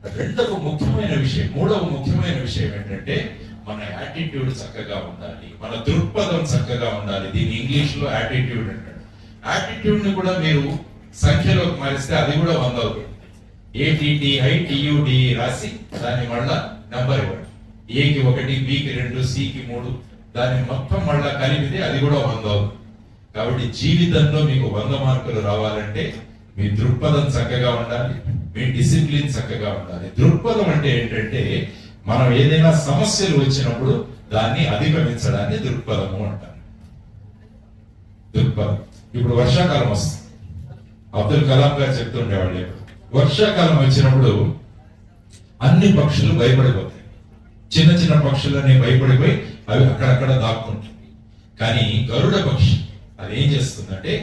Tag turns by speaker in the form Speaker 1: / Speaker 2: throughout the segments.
Speaker 1: మూడవ ముఖ్యమైన విషయం ఏంటంటే మన యాటిట్యూడ్ చక్కగా ఉండాలి, మన దృక్పథం చక్కగా ఉండాలి. దీన్ని ఇంగ్లీష్ లో యాటిట్యూడ్ అంటారు. యాటిట్యూడ్ ని కూడా మీరు సంఖ్యలోకి మారిస్తే అది కూడా 100 అవుతుంది. ATTITUD రాసి దాన్ని మళ్ళా నెంబర్ ఇవ్వండి. ఏకి 1, బికి 2, సికి 3, దాన్ని మొత్తం మళ్ళా కలిపితే అది కూడా 100 అవుతుంది. కాబట్టి జీవితంలో మీకు 100 మార్కులు రావాలంటే మీ దృక్పథం చక్కగా ఉండాలి, మీ డిసిప్లిన్ చక్కగా ఉండాలి. దృక్పథం అంటే ఏంటంటే మనం ఏదైనా సమస్యలు వచ్చినప్పుడు దాన్ని అధిగమించడాన్ని దృక్పథము అంటారు. దృక్పథం. ఇప్పుడు వర్షాకాలం వస్తుంది. అబ్దుల్ కలాం గారు చెప్తుండేవాళ్ళు, వర్షాకాలం వచ్చినప్పుడు అన్ని పక్షులు భయపడిపోతాయి. చిన్న చిన్న పక్షులన్నీ భయపడిపోయి అవి అక్కడక్కడ దాక్కుంటాయి. కానీ గరుడ పక్షి అది ఏం చేస్తుందంటే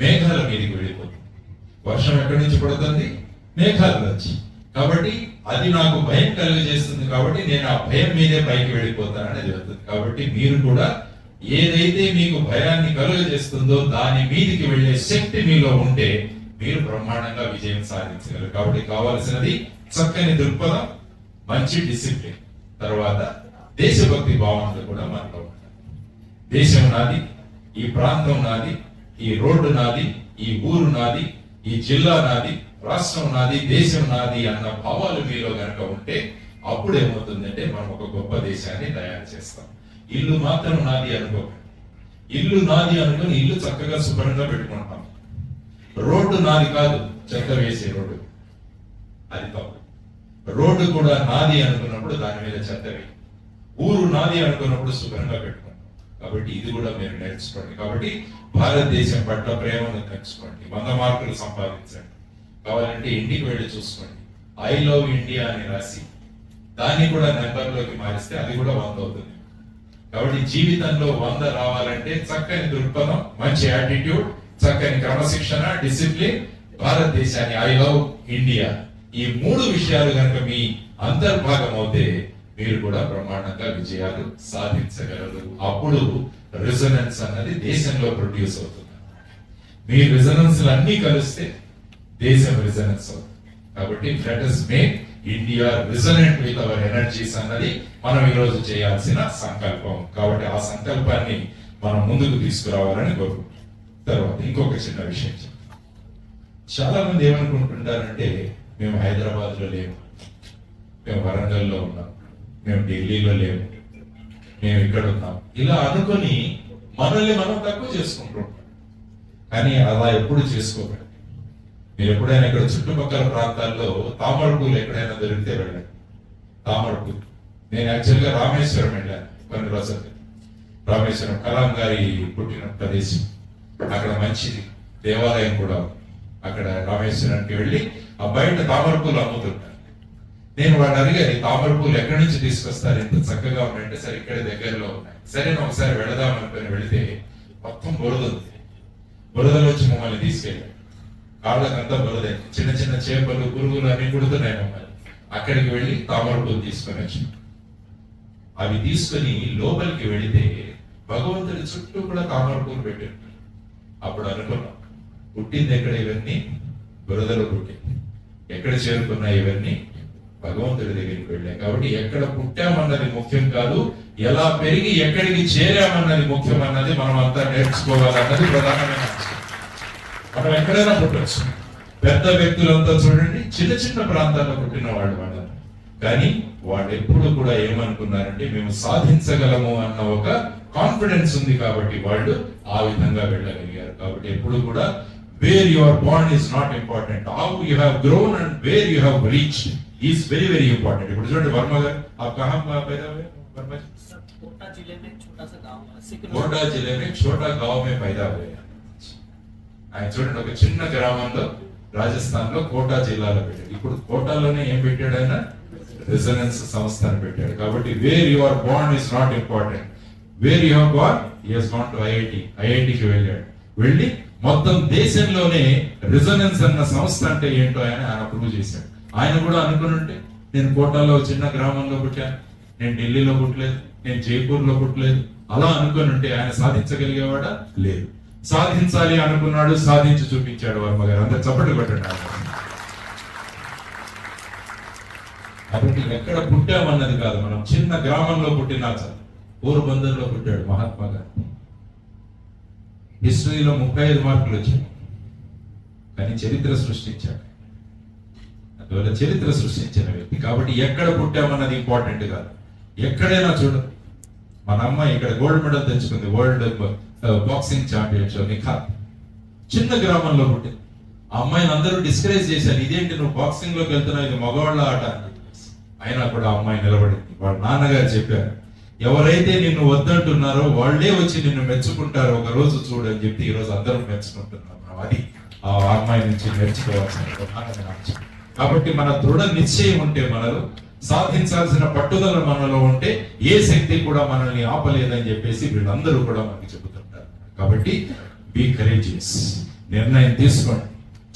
Speaker 1: మేఘాల మీదకి వెళ్ళిపోతుంది. వర్షం ఎక్కడి నుంచి పడుతుంది? మేఘాల నుంచి. కాబట్టి అది నాకు భయం కలుగజేస్తుంది, కాబట్టి నేను ఆ భయం మీదే పైకి వెళ్ళిపోతానని చెబుతుంది. కాబట్టి మీరు కూడా ఏదైతే మీకు భయాన్ని కలుగజేస్తుందో దాని మీదికి వెళ్ళే శక్తి మీలో ఉంటే మీరు బ్రహ్మాండంగా విజయం సాధించగలరు. కాబట్టి కావాల్సినది చక్కని దృక్పథం, మంచి డిసిప్లిన్, తర్వాత దేశభక్తి భావనలు కూడా మనలో ఉంటాయి. దేశం నాది, ఈ ప్రాంతం నాది, ఈ రోడ్డు నాది, ఈ ఊరు నాది, ఈ జిల్లా నాది, రాష్ట్రం నాది, దేశం నాది అన్న భావాలు మీలో గనక ఉంటే అప్పుడు ఏమవుతుందంటే మనం ఒక గొప్ప దేశాన్ని తయారు చేస్తాం. ఇల్లు మాత్రం నాది అనుకోకండి. ఇల్లు నాది అనుకుని ఇల్లు చక్కగా శుభ్రంగా పెట్టుకుంటాం. రోడ్డు నాది కాదు, చెత్త వేసే రోడ్డు, అది తప్పు. రోడ్డు కూడా నాది అనుకున్నప్పుడు దాని మీద చెత్త వేయి. ఊరు నాది అనుకున్నప్పుడు శుభ్రంగా పెట్టుకుంటాం. కాబట్టి ఇది కూడా మీరు నేర్చుకోండి. కాబట్టి భారతదేశం పట్ల ప్రేమను పెంచుకోండి, 100 మార్కులు సంపాదించండి. కావాలంటే ఇంటికి వెళ్ళి చూసుకోండి. ఐ లవ్ ఇండియా అని రాసి దాన్ని కూడా నెంబర్లోకి మారిస్తే అది కూడా 100 అవుతుంది. కాబట్టి జీవితంలో 100 రావాలంటే చక్కని దృక్పథం, మంచి యాటిట్యూడ్, చక్కని క్రమశిక్షణ, డిసిప్లిన్, భారతదేశాన్ని ఐ లవ్ ఇండియా, ఈ 3 విషయాలు కనుక మీ అంతర్భాగం అవుతే మీరు కూడా బ్రహ్మాండంగా విజయాలు సాధించగలరు. అప్పుడు రిజనెన్స్ అన్నది దేశంలో ప్రొడ్యూస్ అవుతుంది. మీ రిజనెన్స్ అన్ని కలిస్తే దేశం రిజనెన్స్ అవుతుంది. కాబట్టి let us make India resonant with our energies అన్నది మనం ఈరోజు చేయాల్సిన సంకల్పం. కాబట్టి ఆ సంకల్పాన్ని మనం ముందుకు తీసుకురావాలని కోరుకుంటున్నాం. తర్వాత ఇంకొక చిన్న విషయం, చాలా మంది ఏమనుకుంటుంటారంటే మేము హైదరాబాద్ లో లేము, మేము వరంగల్లో ఉన్నాం, మేము ఢిల్లీలో లేము, మేము ఇక్కడ ఉన్నాం, ఇలా అనుకుని మనల్ని మనం తక్కువ చేసుకుంటుంటాం. కానీ అలా ఎప్పుడు చేసుకోకండి. మీరు ఎప్పుడైనా ఇక్కడ చుట్టుపక్కల ప్రాంతాల్లో తామర పూలు ఎక్కడైనా దొరికితే వెళ్ళండి. తామర పూలు. నేను యాక్చువల్గా రామేశ్వరం వెళ్ళాను కొన్ని రోజులు. రామేశ్వరం కలాం గారి పుట్టిన ప్రదేశం, అక్కడ మంచి దేవాలయం కూడా. అక్కడ రామేశ్వరానికి వెళ్ళి ఆ బయట తామర పూలు అమ్ముతుంటారు. నేను వాడిని అడిగాను, తామర పూలు ఎక్కడి నుంచి తీసుకొస్తారు, ఇంత చక్కగా ఉన్నాయంటే సరే ఇక్కడ దగ్గరలో ఉన్నాయి. సరే ఒకసారి వెళదాం అనుకుని వెళితే మొత్తం బురద ఉంది. బురదలో వచ్చి మమ్మల్ని తీసుకెళ్ళాడు. కాళ్ళకంతా బురదే, చిన్న చిన్న చేపలు, పురుగులు అన్ని కుడుతున్నాయి మమ్మల్ని. అక్కడికి వెళ్ళి తామర పూలు తీసుకొని వచ్చి అవి తీసుకుని లోపలికి వెళితే భగవంతుడి చుట్టూ కూడా తామర పూలు పెట్టారు. అప్పుడు అనుకున్నాం, పుట్టింది ఎక్కడ? ఇవన్నీ బురదలో పుట్టింది. ఎక్కడ చేరుకున్నాయి ఇవన్నీ? భగవంతుడి దగ్గరికి వెళ్ళాయి. కాబట్టి ఎక్కడ పుట్టామన్నది ముఖ్యం కాదు, ఎలా పెరిగి ఎక్కడికి చేరామన్నది ముఖ్యం అన్నది మనం అంతా నేర్చుకోవాలన్నది ప్రధానమైన అంశం. మనం ఎక్కడైనా పుట్టవచ్చు. పెద్ద వ్యక్తులంతా చూడండి, చిన్న చిన్న ప్రాంతాల్లో పుట్టిన వాళ్ళు వాళ్ళు, కానీ వాళ్ళు ఎప్పుడు కూడా ఏమనుకున్నారంటే మేము సాధించగలము అన్న ఒక కాన్ఫిడెన్స్ ఉంది కాబట్టి వాళ్ళు ఆ విధంగా వెళ్ళగలిగారు. కాబట్టి ఎప్పుడు కూడా where you are born is not important, how you have grown and where you have reached is very very important. ఇప్పుడు చూడండి వర్మ గారు, आप कहां पैदा हुए? वर्मा जी कोटा जिले में छोटा सा गांव है, कोटा जिले में छोटा गांव में पैदा हुए. ఆయన చూడండి ఒక చిన్న గ్రామంలో రాజస్థాన్ లో కోటా జిల్లాలో పెట్టాడు. ఇప్పుడు కోటాలోనే ఏం పెట్టాడు ఆయన? రెజనెన్స్ సంస్థను పెట్టాడు. కాబట్టి where you are born is not important, where you have gone he has gone to ఐఐటికి వెళ్ళాడు. వెళ్ళి మొత్తం దేశంలోనే రెజనెన్స్ అన్న సంస్థ అంటే ఏంటో ఆయన ప్రూవ్ చేశాడు. ఆయన కూడా అనుకునుంటే నేను కోటాలో చిన్న గ్రామంలో పుట్టాను, నేను ఢిల్లీలో పుట్టలేదు, నేను జైపూర్ లో పుట్టలేదు, అలా అనుకుని ఉంటే ఆయన సాధించగలిగేవాడా? లేదు. సాధించాలి అనుకున్నాడు, సాధించి చూపించాడు వర్మ గారు. అంత చప్పట్లు కొట్టండి. కాబట్టి ఎక్కడ పుట్టామన్నది కాదు, మనం చిన్న గ్రామంలో పుట్టినా చాలు. పోర్బందర్లో పుట్టాడు మహాత్మా గాంధీ. హిస్టరీలో 35 మార్కులు వచ్చాయి, కానీ చరిత్ర సృష్టించాడు. అందువల్ల చరిత్ర సృష్టించిన వ్యక్తి. కాబట్టి ఎక్కడ పుట్టామన్నది ఇంపార్టెంట్ కాదు. ఎక్కడైనా చూడ, మన అమ్మాయి ఇక్కడ గోల్డ్ మెడల్ తెచ్చుకుంది వరల్డ్ బాక్సింగ్ ఛాంపియన్షిప్ నిఖాత్. చిన్న గ్రామంలో పుట్టింది. ఆ అమ్మాయిని అందరూ డిస్కరేజ్ చేశారు, ఇదేంటి నువ్వు బాక్సింగ్ లోకి వెళ్తున్నావు, ఇది మగవాళ్ళ ఆట అని చెప్పేసి. అయినా కూడా ఆ అమ్మాయి నిలబడింది. వాళ్ళ నాన్నగారు చెప్పారు, ఎవరైతే నిన్ను వద్దంటున్నారో వాళ్ళే వచ్చి నిన్ను మెచ్చుకుంటారు, ఒక రోజు చూడని చెప్పి ఈ రోజు అందరూ మెచ్చుకుంటున్నాం. మనం అది ఆ అమ్మాయి నుంచి నేర్చుకోవాల్సిన ప్రధానమైన అంశం. కాబట్టి మన దృఢ నిశ్చయం ఉంటే, మనలో సాధించాల్సిన పట్టుదల మనలో ఉంటే ఏ శక్తి కూడా మనల్ని ఆపలేదని చెప్పేసి వీళ్ళందరూ కూడా మనకి చెబుతుంటారు. కాబట్టి బీ కరేజియస్, నిర్ణయం తీసుకోండి,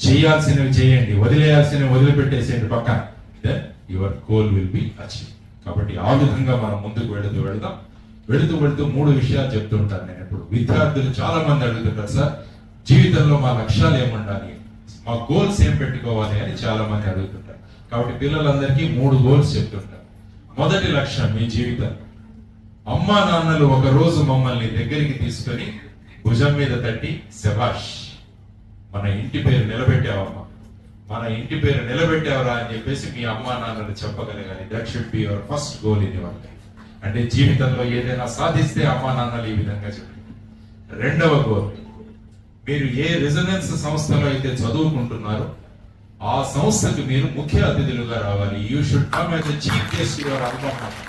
Speaker 1: చేయాల్సినవి చేయండి, వదిలేయాల్సినవి వదిలిపెట్టేసేయండి పక్కన. Then your goal will be achieve. కాబట్టి ఆ విధంగా మనం ముందుకు వెళుతూ 3 విషయాలు చెప్తుంటాను నేను ఎప్పుడు. విద్యార్థులు చాలా మంది అడుగుతుంటారు, సార్ జీవితంలో మా లక్ష్యాలు ఏముండాలి, మా గోల్స్ ఏం పెట్టుకోవాలి అని చాలా మంది అడుగుతుంటారు. కాబట్టి పిల్లలందరికీ 3 గోల్స్ చెప్తుంటారు. మొదటి లక్ష్యం, మీ జీవితం అమ్మా నాన్నలు ఒక రోజు మమ్మల్ని దగ్గరికి తీసుకొని భుజం మీద తట్టి, శభాష్ మన ఇంటి పేరు నిలబెట్టావమ్మా, మన ఇంటి పేరు నిలబెట్టావరా అని చెప్పేసి మీ అమ్మా నాన్నలు చెప్పగలగాలి. That should be your first goal in your life. అంటే జీవితంలో ఏదైనా సాధిస్తే అమ్మా నాన్నలు ఈ విధంగా చెప్పారు. రెండవ గోల్, మీరు ఏ రెసిడెన్స్ సంస్థలో అయితే చదువుకుంటున్నారో ఆ సంస్థకు మీరు ముఖ్య అతిథులుగా రావాలి. You should come as a chief guest your alma matter.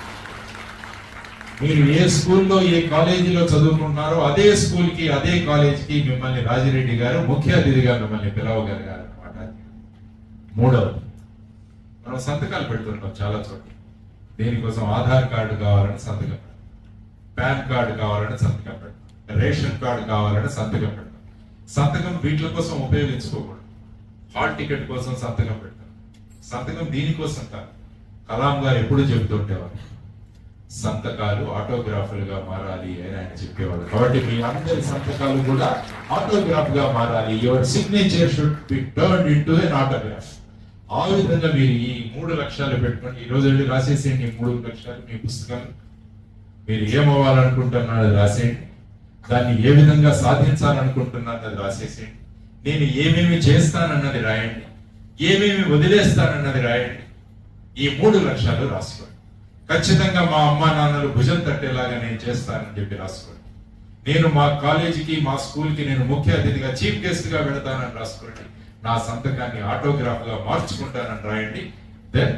Speaker 1: మీరు ఏ స్కూల్లో ఏ కాలేజీలో చదువుకుంటున్నారో అదే స్కూల్ కి అదే కాలేజీకి మిమ్మల్ని రాజిరెడ్డి గారు ముఖ్య అతిథిగా మిమ్మల్ని పిలవగలిగారు అనమాట. మూడవది, మనం సంతకాలు పెడుతుంటాం చాలా చోట్ల. దేనికోసం? ఆధార్ కార్డు కావాలని సంతకం పెడతాం, పాన్ కార్డు కావాలని సంతకం పెడతాం, రేషన్ కార్డు కావాలని సంతకం పెడతాం. సంతకం వీటి కోసం ఉపయోగించుకోకూడదు. హాల్ టికెట్ కోసం సంతకం పెడతాం. సంతకం దీనికోసం కాదు. కలాం గారు ఎప్పుడు చెబుతుంటేవారు, సంతకాలు ఆటోగ్రాఫ్లుగా మారాలి అని ఆయన చెప్పేవాళ్ళు. కాబట్టి మీ అందరి సంతకాలు కూడా ఆటోగ్రాఫ్ గా మారాలి. Your signature should be turned into an autograph. ఆ విధంగా మీరు ఈ 3 లక్ష్యాలు పెట్టుకోండి. ఈ రోజు వెళ్ళి రాసేసేయండి ఈ 3 లక్ష్యాలు మీ పుస్తకాలు. మీరు ఏమవ్వాలనుకుంటున్నారు అది రాసేయండి, దాన్ని ఏ విధంగా సాధించాలనుకుంటున్నారు అది రాసేసేయండి, నేను ఏమేమి చేస్తానన్నది రాయండి, ఏమేమి వదిలేస్తానన్నది రాయండి. ఈ 3 లక్ష్యాలు రాసుకోండి. ఖచ్చితంగా మా అమ్మా నాన్నలు భుజం తట్టేలాగా నేను చేస్తానని చెప్పి రాసుకోండి. నేను మా కాలేజీకి మా స్కూల్కి నేను ముఖ్య అతిథిగా చీఫ్ గెస్ట్ గా వెళతానని రాసుకోండి. నా సంతకాన్ని ఆటోగ్రాఫ్ గా మార్చుకుంటానని రాయండి. దెన్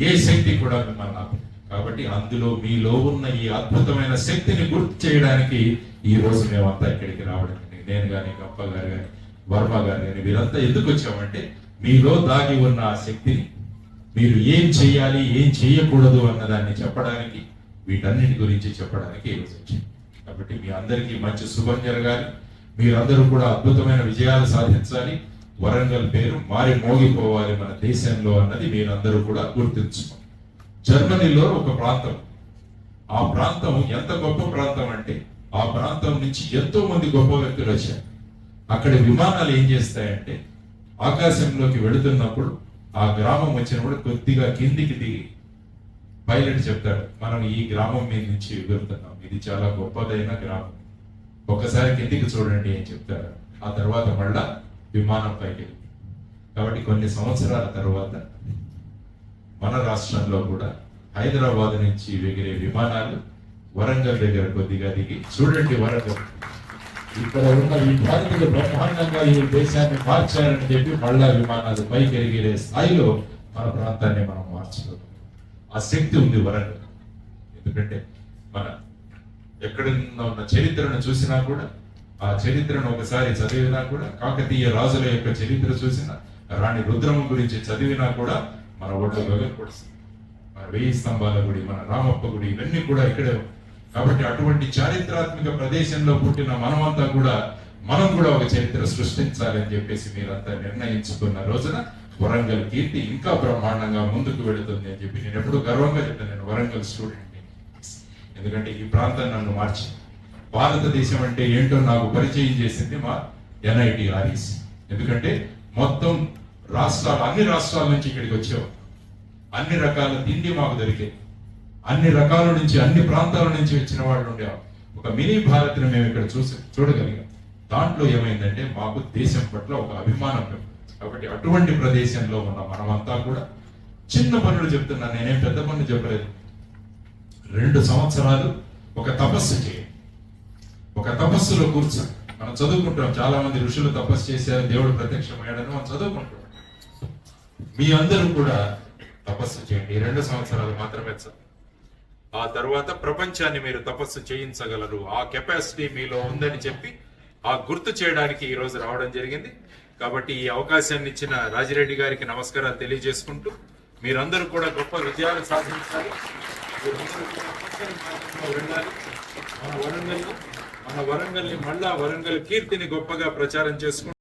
Speaker 1: ఏ శక్తి కూడా మిమ్మల్ని ఆపదు. కాబట్టి అందులో మీలో ఉన్న ఈ అద్భుతమైన శక్తిని గుర్తు చేయడానికి ఈ రోజు మేమంతా ఇక్కడికి రావడం, నేను కానీ గప్ప గారు కానీ వర్మ గారు కానీ వీరంతా ఎందుకు వచ్చామంటే మీలో దాగి ఉన్న ఆ శక్తిని మీరు ఏం చేయాలి ఏం చేయకూడదు అన్నదాన్ని చెప్పడానికి, వీటన్నిటి గురించి చెప్పడానికి ఈరోజు వచ్చింది. కాబట్టి మీ అందరికీ మంచి శుభం జరగాలి, మీరందరూ కూడా అద్భుతమైన విజయాలు సాధించాలి, వరంగల్ పేరు మారి మోగిపోవాలి మన దేశంలో అన్నది మీరందరూ కూడా గుర్తుంచుకోండి. జర్మనీలో ఒక ప్రాంతం, ఆ ప్రాంతం ఎంత గొప్ప ప్రాంతం అంటే ఆ ప్రాంతం నుంచి ఎంతో మంది గొప్ప వ్యక్తులు వచ్చారు. అక్కడ విమానాలు ఏం చేస్తాయంటే ఆకాశంలోకి వెళుతున్నప్పుడు ఆ గ్రామం వచ్చినప్పుడు కొద్దిగా కిందికి దిగి పైలట్ చెప్తాడు, మనం ఈ గ్రామం మీద నుంచి ఎగురుతున్నాం, ఇది చాలా గొప్పదైన గ్రామం, ఒక్కసారి కిందికి చూడండి అని చెప్తారు. ఆ తర్వాత మళ్ళా విమానం పైకి. కాబట్టి కొన్ని సంవత్సరాల తర్వాత మన రాష్ట్రంలో కూడా హైదరాబాద్ నుంచి ఎగిరే విమానాలు వరంగల్ దగ్గర కొద్దిగా దిగి చూడండి, వరంగల్ ఇక్కడ ఉన్న ఈ భారతీయులు బ్రహ్మాండంగా ఈ దేశాన్ని మార్చారని చెప్పి మళ్ళా విమానాలు పైకి ఎగిరే స్థాయిలో మన ప్రాంతాన్ని మనం మార్చగలం. ఆ శక్తి ఉంది వరంగల్. ఎందుకంటే మన ఎక్కడ ఉన్న చరిత్రను చూసినా కూడా, ఆ చరిత్రను ఒకసారి చదివినా కూడా, కాకతీయ రాజుల యొక్క చరిత్ర చూసినా, రాణి రుద్రమ గురించి చదివినా కూడా మన ఒడ్డు గగనపడుతుంది. మన 1000 స్తంభాల గుడి, మన రామప్ప గుడి, ఇవన్నీ కూడా ఇక్కడే. కాబట్టి అటువంటి చారిత్రాత్మక ప్రదేశంలో పుట్టిన మనమంతా కూడా మనం కూడా ఒక చరిత్ర సృష్టించాలని చెప్పేసి మీరంతా నిర్ణయించుకున్న రోజున వరంగల్ కీర్తి ఇంకా బ్రహ్మాండంగా ముందుకు వెళుతుంది అని చెప్పి నేను ఎప్పుడు గర్వంగా చెప్తాను. నేను వరంగల్ స్టూడెంట్, ఎందుకంటే ఈ ప్రాంతం నన్ను మార్చి భారతదేశం అంటే ఏంటో నాకు పరిచయం చేసింది మా NIT REC. ఎందుకంటే మొత్తం రాష్ట్రాలు, అన్ని రాష్ట్రాల నుంచి ఇక్కడికి వచ్చేవారు, అన్ని రకాల తిండి మాకు దొరికేది. అన్ని రకాల నుంచి, అన్ని ప్రాంతాల నుంచి వచ్చిన వాళ్ళు ఉండేవారు. ఒక మినీ భారత్ని మేము ఇక్కడ చూడగలిగాం. దాంట్లో ఏమైందంటే మాకు దేశం పట్ల ఒక అభిమానం పెరిగింది. కాబట్టి అటువంటి ప్రదేశంలో ఉన్న మనమంతా కూడా చిన్న పనులు చెప్తున్నా, నేనేం పెద్ద పనులు చెప్పలేదు. 2 సంవత్సరాలు ఒక తపస్సు చేయండి. ఒక తపస్సులో కూర్చొని మనం చదువుకుంటాం, చాలా మంది ఋషులు తపస్సు చేశారు, దేవుడు ప్రత్యక్షమయ్యాడని మనం చదువుకుంటాం. మీ అందరూ కూడా తపస్సు చేయండి. 2 సంవత్సరాలు మాత్రమే చాలు. ఆ తర్వాత ప్రపంచాన్ని మీరు తపస్సు చేయించగలరు. ఆ కెపాసిటీ మీలో ఉందని చెప్పి ఆ గుర్తు చేయడానికి ఈ రోజు రావడం జరిగింది. కాబట్టి ఈ అవకాశాన్ని ఇచ్చిన రాజిరెడ్డి గారికి నమస్కారాలు తెలియజేసుకుంటూ, మీరందరూ కూడా గొప్ప విజయాలు సాధించాలి. మీరందరూ కూడా చక్కని మార్గంలో వెళ్ళాలి. మన వరంగల్ని మళ్ళా వరంగల్ కీర్తిని గొప్పగా ప్రచారం చేసుకుంటూ